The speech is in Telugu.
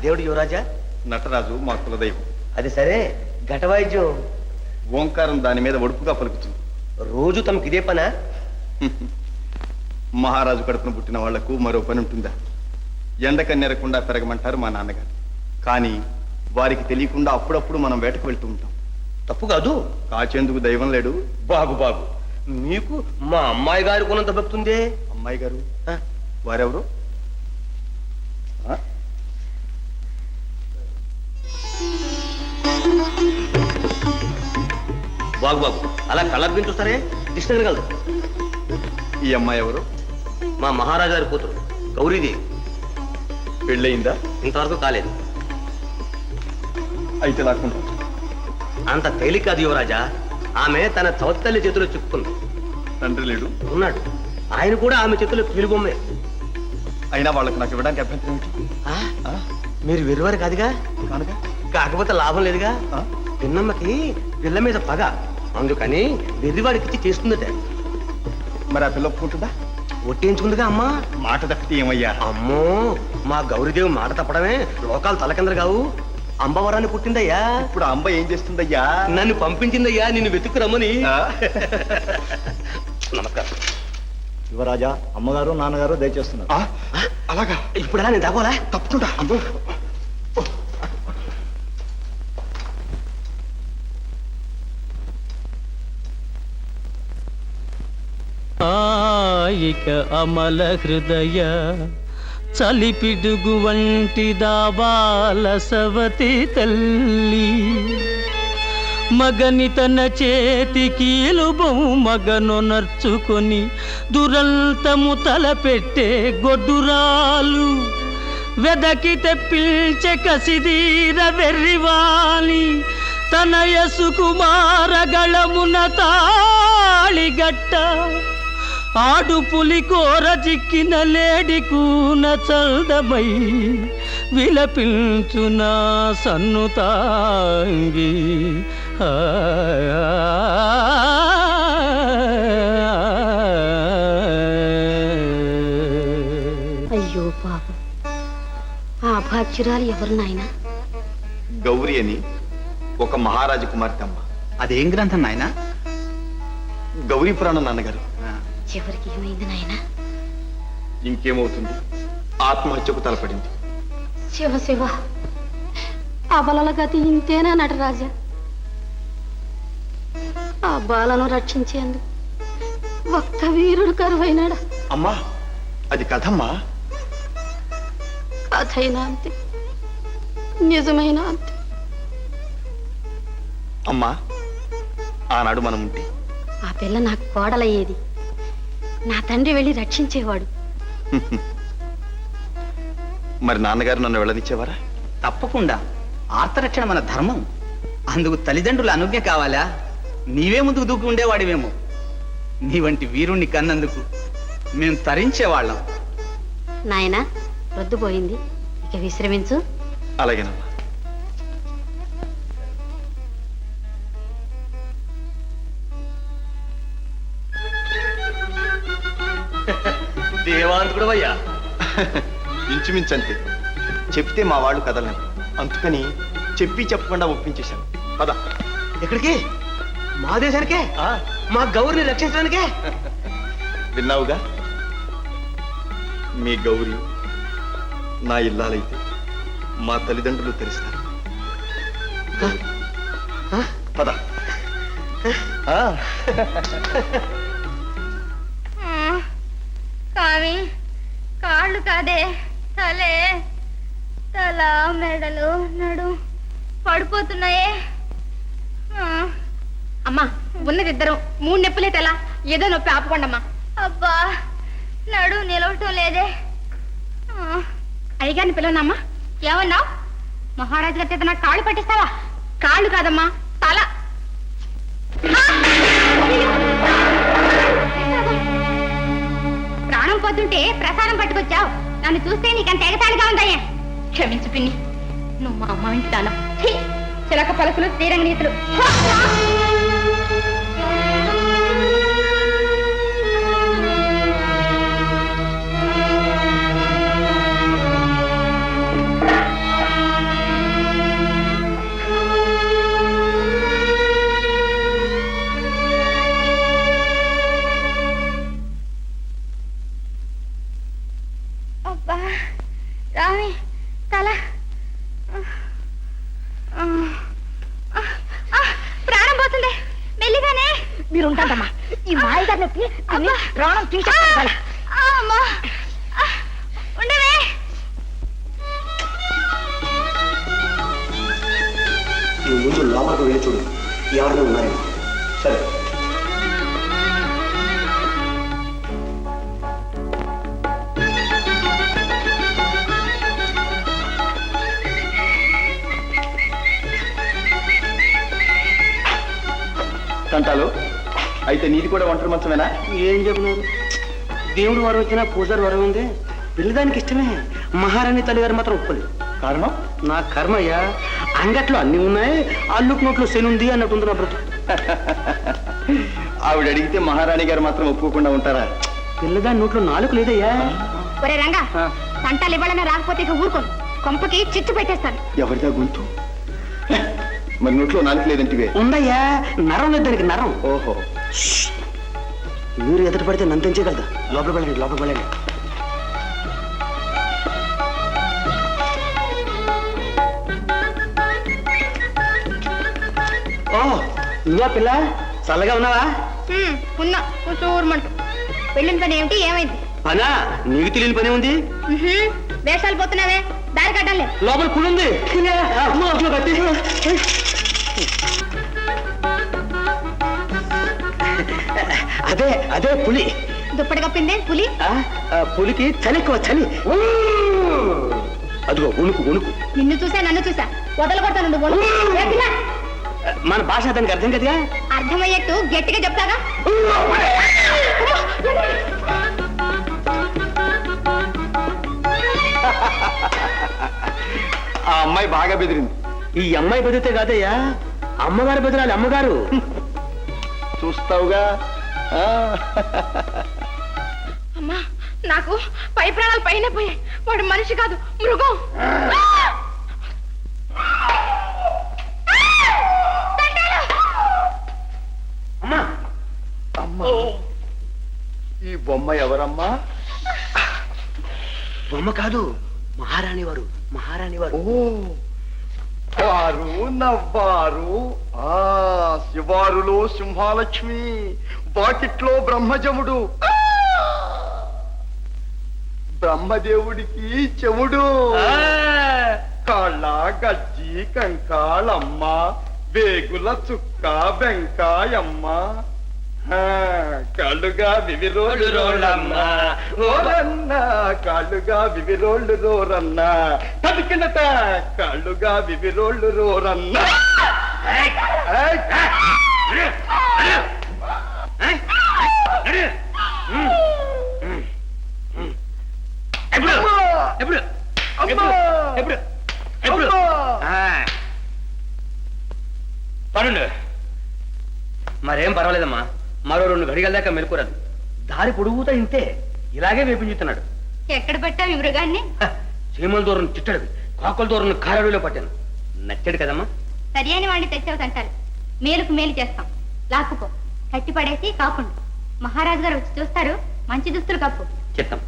దేవుడు యువరాజా? నటరాజు మా కులదైవం. అది సరే, ఘటవాయిద్యం ఓంకారం దాని మీద ఒడుపుగా పలుకుతుంది. రోజు తమకు ఇదే పనా? మహారాజు కడుపున పుట్టిన వాళ్లకు మరో పని ఉంటుందా? ఎండకన్నెరకుండా పెరగమంటారు మా నాన్నగారు. కానీ వారికి తెలియకుండా అప్పుడప్పుడు మనం వేటకు వెళ్తూ ఉంటాం. తప్పు కాదు. కాచేందుకు దైవం లేడు. బాగు బాగు, మీకు మా అమ్మాయి గారు కొనంత భక్తుందే. అమ్మాయి గారు వారెవరు? బాగు బాగు, అలా కళ్ళర్పించుస్తారే, కృష్ణగలదు. ఈ అమ్మాయి ఎవరు? మా మహారాజు గారి కూతురు గౌరీదేవి. పెళ్ళయిందా? ఇంతవరకు కాలేదు. అయితే లాక్కుంటా. అంత తేలిక కాదు యువరాజా. ఆమె తన చవత్తల్లి చేతిలో చిక్కుకుంది. తండ్రి లేడు? ఉన్నాడు. ఆయన కూడా ఆమె చేతిలో కీలుబొమ్మే. అయినా వాళ్ళకి నాకు ఇవ్వడానికి అభ్యంతరం ఏంటి? మీరు వెరువారు కాదుగా. కనుక కాకపోతే లాభం లేదుగా. పిన్నమ్మకి పిల్ల మీద పగ, అందుకని వెర్రివాడికి చేస్తుందట. మరి ఆ పిల్ల ఒప్పుకుంటుందా? ఒట్టించుకుందిగా అమ్మా. మాట తప్పితే ఏమయ్యా? అమ్మో, మా గౌరీదేవి మాట తప్పడమే లోకాలు తలకిందరు కావు. అంబవరాన్ని పుట్టిందయ్యా. ఇప్పుడు అంబ ఏం చేస్తుందయ్యా? నన్ను పంపించిందయ్యా, నిన్ను వెతుక్కు రమ్మని. నమస్కారం యువరాజా. అమ్మగారు నాన్నగారు దయచేస్తున్నారు. అలాగా? ఇప్పుడు ఎలా నేను దాకోలా? తప్పకుండా. అమ్మో, ఇక అమల హృదయ చలిపిడుగు వంటి దాబాల సవతి తల్లి మగని తన చేతికీలు మగను నర్చుకొని దురంతము తలపెట్టే గొడ్డురాలు వెదకి తెప్పించే కసిదీర వెర్రివాలి తన యసుకుమార గళమున తాళిగట్ట ఆడు పులి కోర చిక్కిన లేడి కూన చల్దమై విలపించునా సన్నుతాంగి. అయ్యో పాపం, ఆ భాగ్యురాలు ఎవరు నాయనా? గౌరీ అని ఒక మహారాజు కుమార్తె అమ్మ. అదేం గ్రంథం నాయన? గౌరీ పురాణం నాన్నగారు. చివరికి ఏమైంది నాయనా? ఇంకేమవుతుంది, ఆత్మహత్యకు తలపడింది. శివ శివ, అబలల గతి ఇంతేనా నటరాజా? ఆ బాలను రక్షించేందుకు ఒక్క వీరుడు కరువైనాడా? అమ్మా, అది కథమ్మా. కథైనా అంతే, నిజమైన అంతే. అమ్మా, ఆనాడు మనం ఉంటే ఆ పిల్ల నాకు కోడలయ్యేది. నా తండ్రి వెళ్ళి రక్షించేవాడు. మరి నాన్నగారు నన్ను వెళ్ళనిచ్చేవారా? తప్పకుండా. ఆర్తరక్షణ మన ధర్మం. అందుకు తల్లిదండ్రుల అనుజ్ఞ కావాలా? నీవే ముందుకు దూకు ఉండేవాడివేమో. నీ వంటి వీరుణ్ణి కన్నందుకు మేము తరించేవాళ్ళం. నాయనా, రొద్దుపోయింది, ఇక విశ్రమించు. అలాగేనమ్మా. దేవాంతుడు అయ్యా. ఇంచుమించంతే. చెప్తే మా వాళ్ళు కదలను, అందుకని చెప్పి చెప్పకుండా ఒప్పించేశాను. పద. ఎక్కడికి? మా దేశానికే, మా గౌరిని రక్షించడానికే. విన్నావుగా, మీ గౌరీ నా ఇల్లాలైతే మా తల్లిదండ్రులు తెరుస్తారు. పద. కావి కాళ్ళు కాదే, తలే, తల, మెడలు, నడు పడిపోతున్నాయే. అమ్మా, ఉన్నది ఇద్దరం, 3 నొప్పులే తెల. ఏదో నొప్పి ఆపుకోండమ్మా. అబ్బా, నడు నిలవటం లేదే. అయ్యగారిని పిలవనమ్మా. ఏమన్నావు? మహారాజు గారి చేత నాకు కాళ్ళు పట్టిస్తావా? కాళ్ళు కాదమ్మా, తల. ప్రాణం పోతుంటే ప్రసాదం పట్టుకొచ్చావు. నన్ను చూస్తే నీకంత ఎగతాళిగా ఉందయ్యా. క్షమించు పిన్ని, నువ్వు మా అమ్మ ఇంటి దానం. చిలక పలుకులు, శ్రీరంగ నీతులు. ప్రాణం తింటా ఉండవే. నువ్వు ముందు లోపలికి వెళ్ళి చూడు, ఎవరైనా ఉన్నారేమో. సరే. తంటాలు అయితే నీది కూడా ఒంటరి మంచమేనా? ఏం చెప్పినారు? దేవుడు వరం వచ్చినా పూజారి వరం ఉంది. పిల్లదానికి ఇష్టమే. మహారాణి తల్లిగారు మాత్రం ఒప్పుకోలేదు. కారణం? నా కర్మయ్య, అంగట్లో అన్ని ఉన్నాయి, అల్లుకు నోట్లో శనుంది అన్నట్టుంది నా బ్రతుకు. ఆవిడ అడిగితే మహారాణి గారు మాత్రం ఒప్పుకోకుండా ఉంటారా? పిల్లదాని నోట్లో నాలుగు లేదయ్యా. ఒరే రంగా, తంటాలు ఇవ్వాలన్నా రాకపోతే ఇక ఊరుకోను, కొంపకి చిచ్చు పెట్టేస్తాను. ఎవరిదా గొంతు? మరి నోట్లో నాలుగు లేదంటివే? ఉందయ్యా, నరం లేదు దానికి, నరం. ఓహో. మీరు ఎదుటి పడితే నన్ను తెంచేయగలదా? లోపలికి వెళ్ళండి, లోపలికి వెళ్ళండి. ఓ నువ్వా పిల్ల? చల్లగా ఉన్నావా? ఉన్నా కూర్చోమంటూ. వెళ్ళిన పని ఏమిటి, ఏమైంది? పనా? నీకు తెలియని పని ఉంది. వేషాలు పోతున్నావే, దారి కట్టాలి. లోపల కుళ్ళుంది. అదే అదే పులి. దుప్పటి కప్పిందే పులి. పులికి చలి ఎక్కువ, చలి. అదిగో ఉణుకు ఉణుకు. నిన్ను చూసా నన్ను చూసా వదలగొడతాను. నువ్వు ఏ పిల్ల? మన భాష దానికి అర్థం కదగా. అర్థమయ్యేట్టు గట్టిగా చెప్తాగా. ఆ అమ్మాయి బాగా బెదిరింది. ఈ అమ్మాయి బెదిరితే కాదయ్యా, అమ్మగారు బెదిరాలి, అమ్మగారు. చూస్తావుగా. అమ్మా, నాకు పై ప్రాణాలు పైన పోయాయి. వాడు మనిషి కాదు, మృగం. అమ్మా, అమ్మా, ఈ బొమ్మ ఎవరమ్మా? బొమ్మ కాదు, మహారాణి వారు, మహారాణి వారు. ఓ, వారు నవ్వారు. ఆ శివారులో సింహాలక్ష్మి, బాకిట్లో బ్రహ్మజముడు, బ్రహ్మదేవుడికి చెవుడు, కాళ్ళ గజ్జి కంకాళమ్మ, వేగుల చుక్క వెంకాయమ్మ, కాళ్ళుగా వివిరోళ్ళు రోళ్ళమ్మ, ఓరన్న కాళ్ళుగా వివిరోళ్ళు రోరన్న, తదికినట కాళ్ళుగా వివిరోళ్ళు రోరన్న. పడుండు. మరేం పర్వాలేదమ్మా, మరో 2 గడిగల దాకా మెలుకురాదు. దారి పొడుగుతా ఇంతే, ఇలాగే వేపించుతున్నాడు. ఎక్కడ పెట్టావు ఈ మృగాన్ని? చీమల దూరం చిట్టడు, కాకుల దూరం కారడులో పట్టాను. నచ్చాడు కదమ్మా. సరి అని వాడిని తెచ్చావు తంటాలు. మేలుకు మేలు చేస్తాం. లాక్కుపో, కట్టి పడేసి కాకుండా మహారాజు గారు వచ్చి చూస్తారు. మంచి దుస్తులు కప్పు. చిత్తం.